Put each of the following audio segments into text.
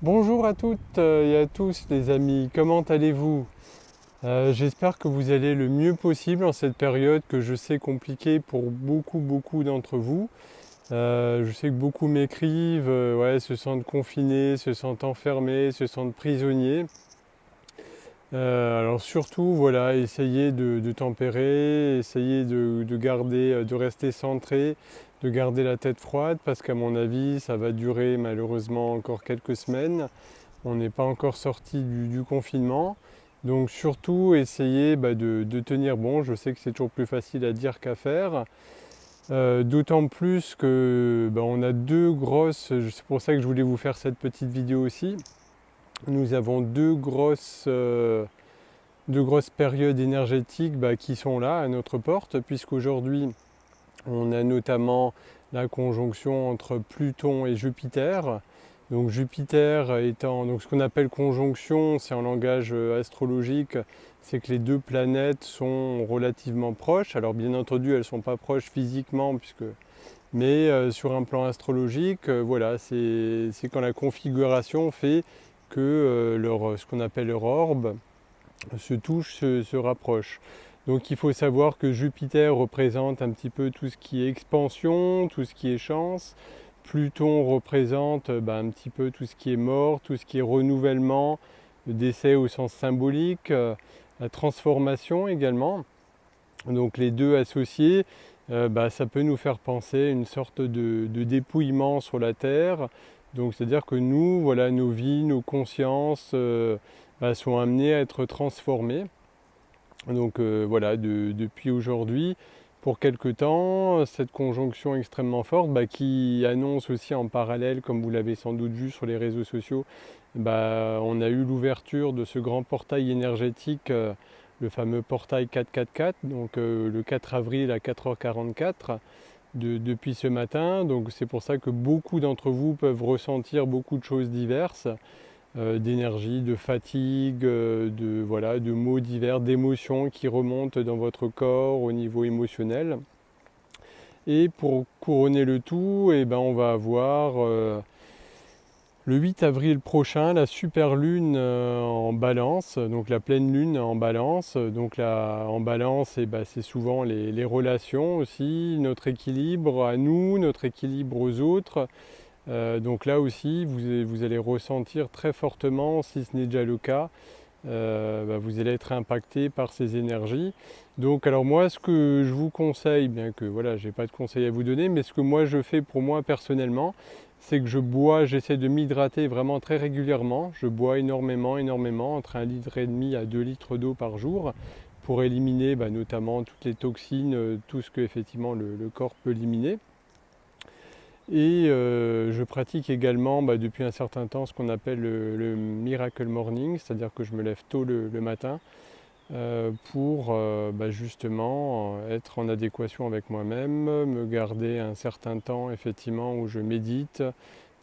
Bonjour à toutes et à tous les amis, comment allez-vous? J'espère que vous allez le mieux possible en cette période que je sais compliquée pour beaucoup d'entre vous. Je sais que beaucoup m'écrivent, ouais, se sentent confinés, se sentent enfermés, se sentent prisonniers. Alors surtout, voilà, essayez de tempérer, essayez de garder, de rester centré, de garder la tête froide parce qu'à mon avis, ça va durer malheureusement encore quelques semaines. On n'est pas encore sorti du confinement. Donc surtout, essayez de tenir bon. Je sais que c'est toujours plus facile à dire qu'à faire. D'autant plus que on a deux grosses, c'est pour ça que je voulais vous faire cette petite vidéo aussi. Nous avons deux grosses périodes énergétiques qui sont là à notre porte, puisqu'aujourd'hui on a notamment la conjonction entre Pluton et Jupiter. Donc Jupiter étant, donc ce qu'on appelle conjonction, c'est en langage astrologique, c'est que les deux planètes sont relativement proches. Alors bien entendu, elles ne sont pas proches physiquement, mais sur un plan astrologique, voilà, c'est quand la configuration fait que ce qu'on appelle leur orbe se touche, se rapproche. Donc il faut savoir que Jupiter représente un petit peu tout ce qui est expansion, tout ce qui est chance. Pluton représente un petit peu tout ce qui est mort, tout ce qui est renouvellement, le décès au sens symbolique, la transformation également. Donc les deux associés, ça peut nous faire penser une sorte de dépouillement sur la Terre. Donc c'est-à-dire que nous, voilà, nos vies, nos consciences sont amenées à être transformées. Donc voilà, depuis aujourd'hui, pour quelque temps, cette conjonction extrêmement forte qui annonce aussi en parallèle, comme vous l'avez sans doute vu sur les réseaux sociaux, on a eu l'ouverture de ce grand portail énergétique, le fameux portail 444, donc le 4 avril à 4h44 depuis ce matin. Donc c'est pour ça que beaucoup d'entre vous peuvent ressentir beaucoup de choses diverses d'énergie, de fatigue, voilà, de maux divers, d'émotions qui remontent dans votre corps au niveau émotionnel. Et pour couronner le tout, on va avoir le 8 avril prochain la super lune en balance, donc la pleine lune en balance. Donc là, en balance, c'est souvent les relations aussi, notre équilibre à nous, notre équilibre aux autres. Donc là aussi, vous allez ressentir très fortement, si ce n'est déjà le cas, vous allez être impacté par ces énergies. Donc alors moi, ce que je vous conseille, bien que voilà, j'ai pas de conseil à vous donner, mais ce que moi je fais pour moi personnellement, c'est que je bois, j'essaie de m'hydrater vraiment très régulièrement. Je bois énormément, entre 1,5 litre à 2 litres d'eau par jour, pour éliminer notamment toutes les toxines, tout ce que effectivement le corps peut éliminer. Et je pratique également depuis un certain temps ce qu'on appelle le Miracle Morning, c'est-à-dire que je me lève tôt le matin pour justement être en adéquation avec moi-même, me garder un certain temps effectivement où je médite,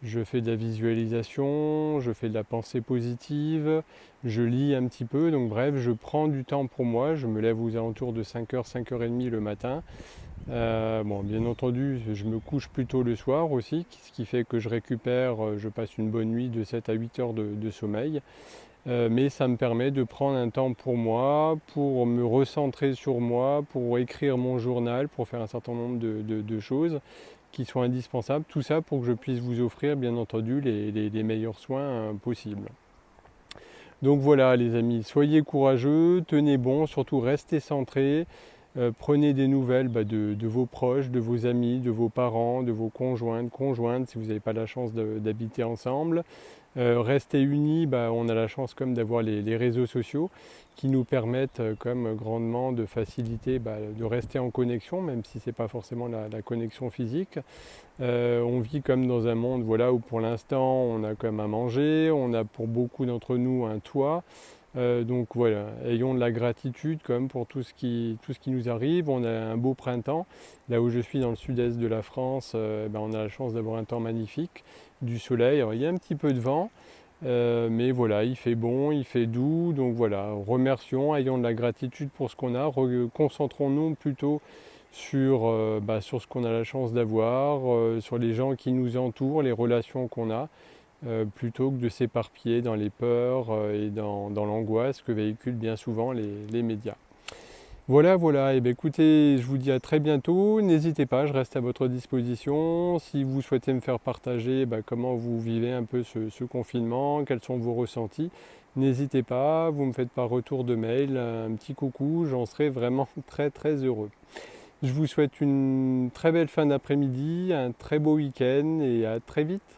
je fais de la visualisation, je fais de la pensée positive, je lis un petit peu, donc bref, je prends du temps pour moi, je me lève aux alentours de 5h, 5h30 le matin. Bon, bien entendu, je me couche plutôt le soir aussi, ce qui fait que je récupère, je passe une bonne nuit de 7 à 8 heures de sommeil. Mais ça me permet de prendre un temps pour moi, pour me recentrer sur moi, pour écrire mon journal, pour faire un certain nombre de choses qui sont indispensables. Tout ça pour que je puisse vous offrir, bien entendu, les meilleurs soins possibles. Donc voilà les amis, soyez courageux, tenez bon, surtout restez centrés, prenez des nouvelles de vos proches, de vos amis, de vos parents, de vos conjointes si vous n'avez pas la chance d'habiter ensemble. Rester unis, on a la chance comme d'avoir les réseaux sociaux qui nous permettent comme grandement de faciliter de rester en connexion, même si ce n'est pas forcément la connexion physique. On vit comme dans un monde voilà, où pour l'instant on a quand même à manger, on a pour beaucoup d'entre nous un toit. Donc voilà, ayons de la gratitude quand même pour tout ce qui nous arrive. On a un beau printemps. Là où je suis dans le sud-est de la France, on a la chance d'avoir un temps magnifique, du soleil. Alors, il y a un petit peu de vent, mais voilà, il fait bon, il fait doux. Donc voilà, remercions, ayons de la gratitude pour ce qu'on a. Concentrons-nous plutôt sur ce qu'on a la chance d'avoir, sur les gens qui nous entourent, les relations qu'on a. plutôt que de s'éparpiller dans les peurs et dans l'angoisse que véhiculent bien souvent les médias. Voilà, et bien écoutez, je vous dis à très bientôt. N'hésitez pas, je reste à votre disposition. Si vous souhaitez me faire partager comment vous vivez un peu ce confinement, quels sont vos ressentis, n'hésitez pas, vous me faites par retour de mail un petit coucou, j'en serai vraiment très heureux. Je vous souhaite une très belle fin d'après-midi, un très beau week-end et à très vite.